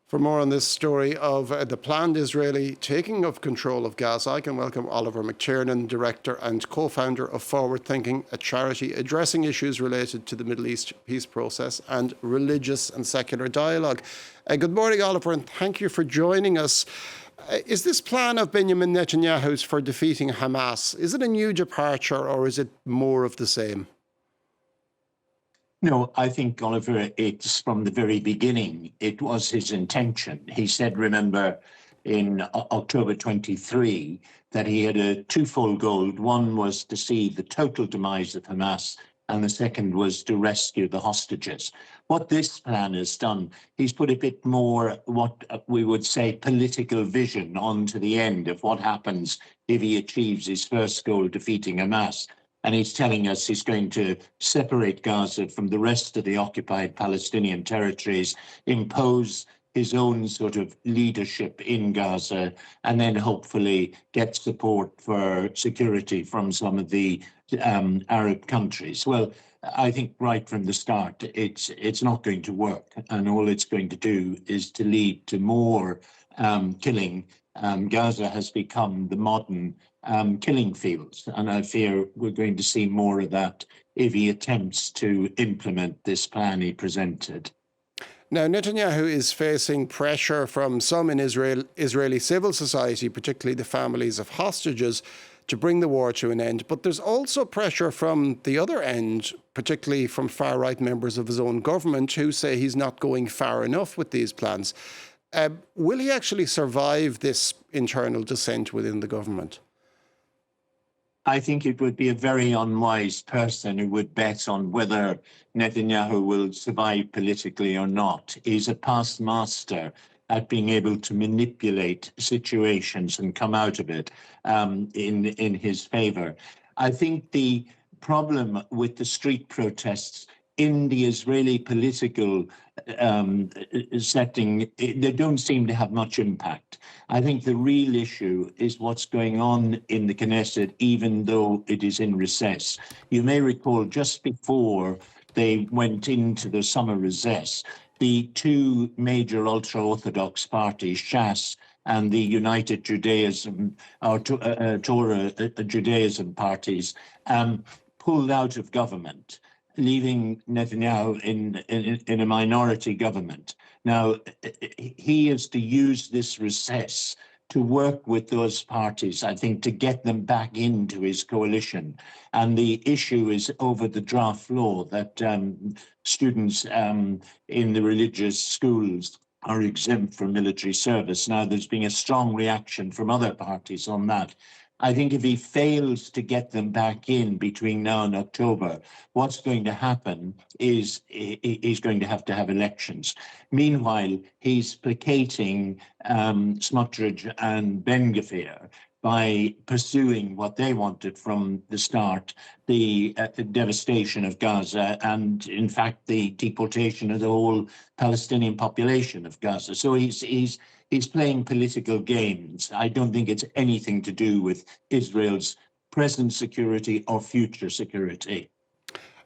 For more on this story of the planned Israeli taking of control of Gaza, I can welcome Oliver Mcternan, Director and Co-founder of Forward Thinkingn, a charity addressing issues related to the Middle East peace process and religious and secular dialogue. Good morning, Oliver, and thank you for joining us. Is this plan of Benjamin Netanyahu's for defeating Hamas, is it a new departure or is it more of the same? No, I think, Oliver, it's from the very beginning. It was his intention. He said, remember, in October 23, that he had a twofold goal. One was to see the total demise of Hamas, and the second was to rescue the hostages. What this plan has done, he's put a bit more, what we would say, political vision onto the end of what happens if he achieves his first goal, defeating Hamas. And he's telling us he's going to separate Gaza from the rest of the occupied Palestinian territories, impose his own sort of leadership in Gaza, and then hopefully get support for security from some of the Arab countries. Well, I think right from the start, it's not going to work. And all it's going to do is to lead to more killing. Gaza has become the modern killing fields, and I fear we're going to see more of that if he attempts to implement this plan he presented. Now, Netanyahu is facing pressure from some in Israeli civil society, particularly the families of hostages, to bring the war to an end. But there's also pressure from the other end, particularly from far-right members of his own government, who say he's not going far enough with these plans. Will he actually survive this internal dissent within the government? I think it would be a very unwise person who would bet on whether Netanyahu will survive politically or not. He's a past master at being able to manipulate situations and come out of it in his favor. I think the problem with the street protests in the Israeli political setting, they don't seem to have much impact. I think the real issue is what's going on in the Knesset, even though it is in recess. You may recall just before they went into the summer recess, the two major ultra-Orthodox parties, Shas and the United Judaism, or Torah Judaism parties, pulled out of government, leaving Netanyahu in a minority government. Now, he is to use this recess to work with those parties, I think, to get them back into his coalition. And the issue is over the draft law that students in the religious schools are exempt from military service. Now, there's been a strong reaction from other parties on that. I think if he fails to get them back in between now and October, what's going to happen is he's going to have elections. Meanwhile, he's placating Smotrich and Ben Gvir by pursuing what they wanted from the start, the devastation of Gaza and, in fact, the deportation of the whole Palestinian population of Gaza. So he's playing political games. I don't think it's anything to do with Israel's present security or future security.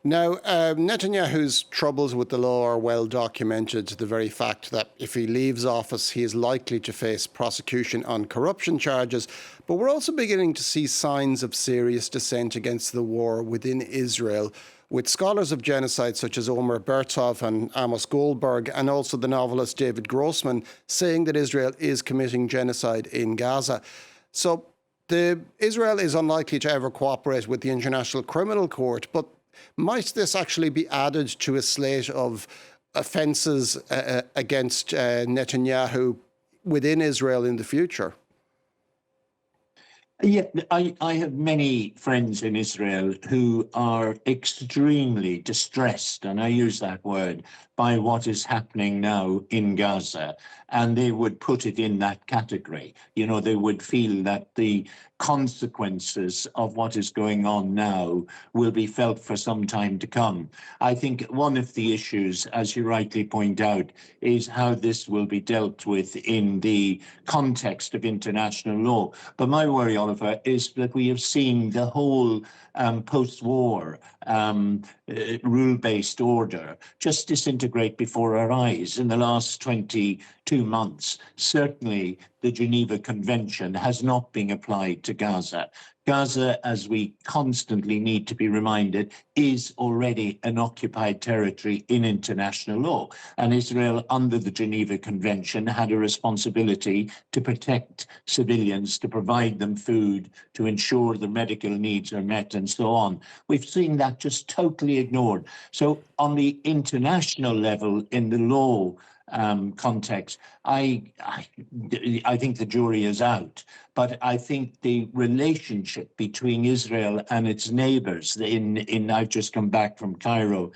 Now, Netanyahu's troubles with the law are well documented. The very fact that if he leaves office, he is likely to face prosecution on corruption charges. But we're also beginning to see signs of serious dissent against the war within Israel, with scholars of genocide such as Omer Bertov and Amos Goldberg, and also the novelist David Grossman, saying that Israel is committing genocide in Gaza. So Israel is unlikely to ever cooperate with the International Criminal Court, but might this actually be added to a slate of offences against Netanyahu within Israel in the future? Yeah, I have many friends in Israel who are extremely distressed, and I use that word, by what is happening now in Gaza. And they would put it in that category. You know, they would feel that the consequences of what is going on now will be felt for some time to come. I think one of the issues, as you rightly point out, is how this will be dealt with in the context of international law. But my worry, Oliver, is that we have seen the whole post-war rule-based order just disintegrate disintegrate before our eyes in the last 22 months. Certainly, the Geneva Convention has not been applied to Gaza. Gaza, as we constantly need to be reminded, is already an occupied territory in international law. And Israel, under the Geneva Convention, had a responsibility to protect civilians, to provide them food, to ensure their medical needs are met, and so on. We've seen that just totally ignored. So on the international level, in the law context, I think the jury is out. But I think the relationship between Israel and its neighbors, I've just come back from Cairo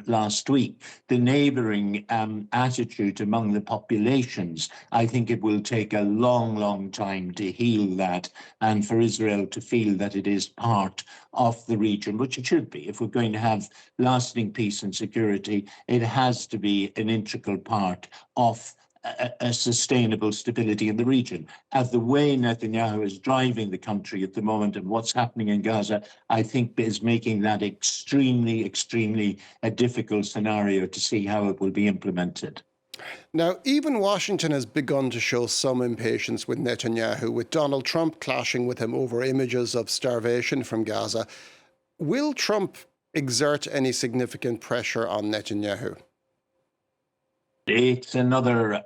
last week, the neighboring attitude among the populations, I think it will take a long, long time to heal that, and for Israel to feel that it is part of the region, which it should be. If we're going to have lasting peace and security, it has to be an integral part of a sustainable stability in the region. As the way Netanyahu is driving the country at the moment and what's happening in Gaza, I think is making that extremely, extremely a difficult scenario to see how it will be implemented. Now, even Washington has begun to show some impatience with Netanyahu, with Donald Trump clashing with him over images of starvation from Gaza. Will Trump exert any significant pressure on Netanyahu? It's another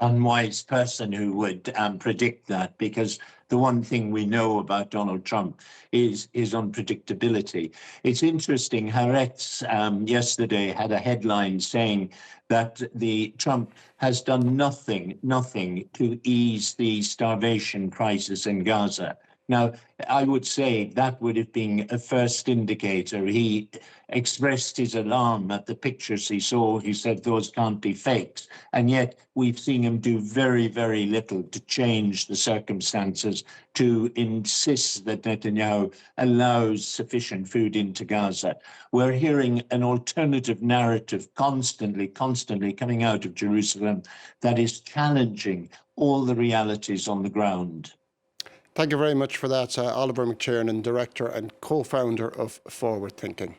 unwise person who would predict that, because the one thing we know about Donald Trump is his unpredictability. It's interesting, Haaretz yesterday had a headline saying that Trump has done nothing to ease the starvation crisis in Gaza. Now, I would say that would have been a first indicator. He expressed his alarm at the pictures he saw. He said those can't be fakes. And yet we've seen him do very, very little to change the circumstances, to insist that Netanyahu allows sufficient food into Gaza. We're hearing an alternative narrative constantly coming out of Jerusalem that is challenging all the realities on the ground. Thank you very much for that, Oliver Mcternan, Director and Co-founder of Forward Thinking.